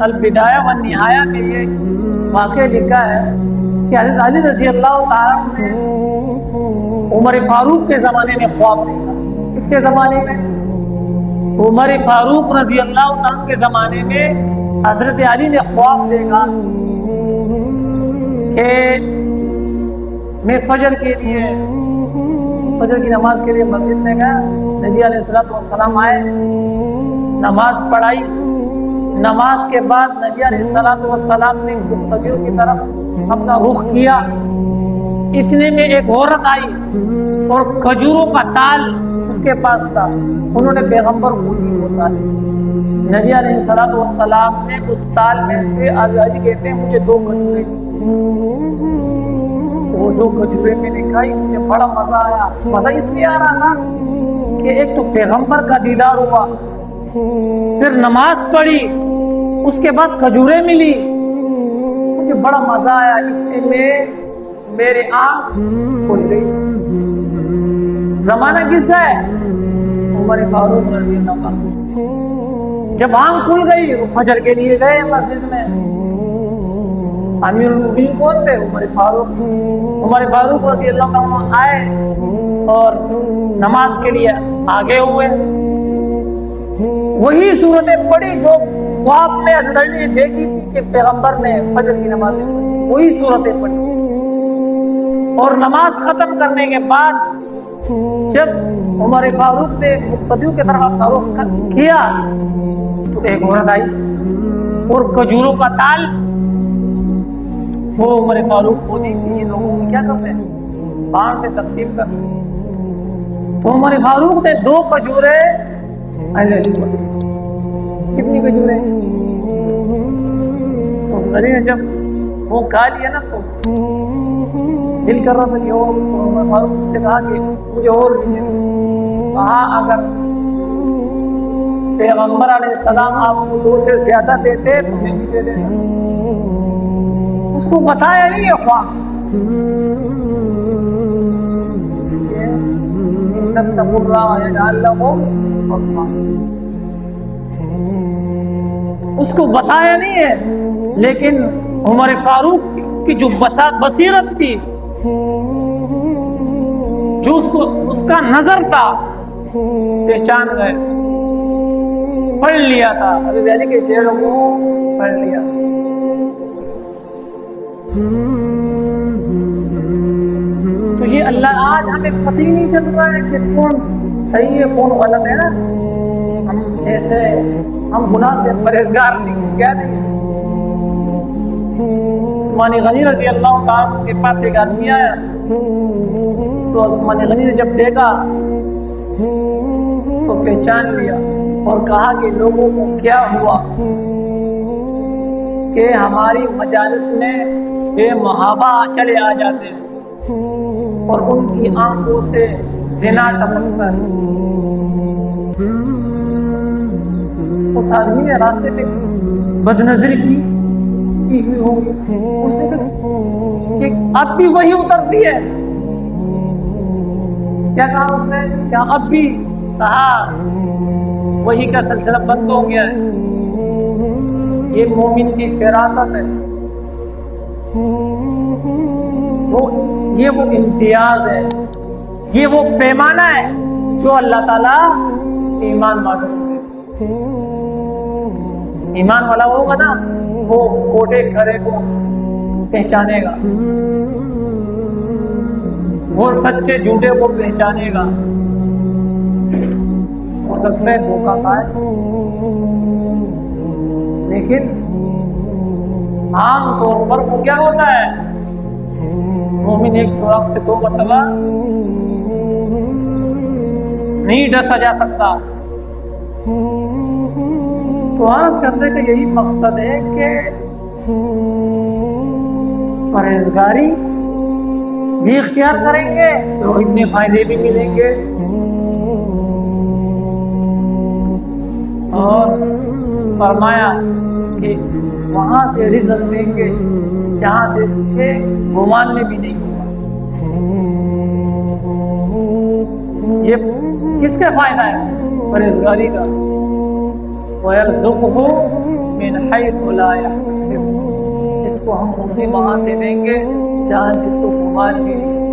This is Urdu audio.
البدایہ والنہایہ میں یہ واقعہ لکھا ہے کہ حضرت علی رضی اللہ تعالیٰ نے عمر فاروق کے زمانے میں خواب دیکھا. اس کے زمانے میں عمر فاروق رضی اللہ تعالیٰ کے زمانے میں حضرت علی نے خواب دیکھا کہ میں فجر کی نماز کے لیے مسجد میں گیا. نبی علیہ الصلوۃ والسلام آئے, نماز پڑھائی. نماز کے بعد نبی علیہ الصلوۃ والسلام نے مقتدیوں کی طرف اپنا رخ کیا. اتنے میں ایک عورت آئی اور کھجوروں کا تال اس کے پاس تھا. انہوں نے پیغمبر کو دی وہ تال. نبی علیہ الصلوۃ والسلام نے اس تال میں سے علی کہتے ہیں مجھے 2 کھجوریں, وہ 2 کھجوریں میں نے کھائی. مجھے بڑا مزہ آیا. مزہ اس لیے آ رہا تھا کہ ایک تو پیغمبر کا دیدار ہوا, پھر نماز پڑھی, اس کے بعد کھجوریں ملی. مجھے بڑا مزہ آیا. اتنے میں میرے آنکھ کھل گئی. زمانہ کس کا ہے؟ عمر فاروق رضی اللہ عنہ. جب آنکھ کھل گئی فجر کے لیے گئے مسجد میں. امیر المؤمنین کون تھے؟ عمر فاروق. عمر فاروق رضی اللہ عنہ آئے اور نماز کے لیے آگے ہوئے. وہی صورتیں پڑھی جو خواب میں حضرت علی نے دیکھی تھی کہ پیغمبر نے فجر کی نماز پڑھی. وہی صورتیں پڑھی. اور نماز ختم کرنے کے بعد جب عمر فاروق نے مقتدیوں کی طرف اپنا رخ کیا تو ایک عورت آئی اور کھجوروں کا تال وہ عمر فاروق کو دی تھی. لوگوں کو کیا کرتے ہیں؟ بانٹ میں تقسیم کر. تو عمر فاروق نے 2 کھجوریں علی کو دی. کتنی کھجوریں؟ تو علی نے جب وہ کھا لیا نا تو دل کر رہا تھا کہ اور عمر فاروق سے کہا کہ مجھے اور دیجیے. کہا اگر پیغمبر علیہ السلام آپ کو 2 سے زیادہ دیتے تو میں بھی دے دیتا. اس کو بتایا نہیں ہے خواب. اس کو بتایا نہیں ہے, لیکن عمر فاروق کی جو بصیرت تھی, جو اس کا نظر تھا, پہچان گئے. پڑھ لیا تھا ابھی دہلی کے چہروں کو پڑھ لیا. تو یہ اللہ آج ہمیں پتہ ہی نہیں چل رہا ہے کہ کون صحیح ہے کون غلط ہے نا. ہم ایسے ہم گناہ سے پرہیزگار نہیں, کیا نہیں. عثمان غنی رضی اللہ تعالیٰ کے پاس ایک آدمی آیا تو عثمان غنی نے جب دیکھا تو پہچان لیا اور کہا کہ لوگوں کو کیا ہوا کہ ہماری مجالس میں بے محابہ چلے آ جاتے ہیں اور ان کی آنکھوں سے زنا ٹپکتا ہے. اس آدمی نے راستے پہ بدنظری کی ہوئی ہوگی. اس نے کہا کہ اب بھی وہی اترتی ہے. کیا کہا اس نے؟ کیا اب بھی؟ کہا وہی کا سلسلہ بند ہو گیا ہے. یہ مومن کی فراست ہے. یہ وہ امتیاز ہے, یہ وہ پیمانہ ہے جو اللہ تعالیٰ ایمان والوں سے. ایمان والا ہوگا نا وہ کوٹے کھڑے کو پہچانے گا, وہ سچے جھوٹے کو پہچانے گا. ہو سکتا ہے دھوکہ کھائے, لیکن عام طور پر وہ کیا ہوتا ہے, مومن ایک سوراخ سے 2 مرتبہ نہیں ڈسا جا سکتا. تو عرض کرنے کا یہی مقصد ہے کہ پرہیزگاری بھی اختیار کریں گے تو اتنے فائدے بھی ملیں گے, اور فرمایا کہ وہاں سے رزق دیں گے جہاں سے اس کے گمان میں بھی نہیں ہوگا. یہ کس کا فائدہ ہے؟ پرہیزگاری کا. وَيَرْزُقْهُ من حیث لا یحتسب، اس کو ہم روزی وہاں سے دیں گے جہاں سے اس کو گمان بھی نہیں۔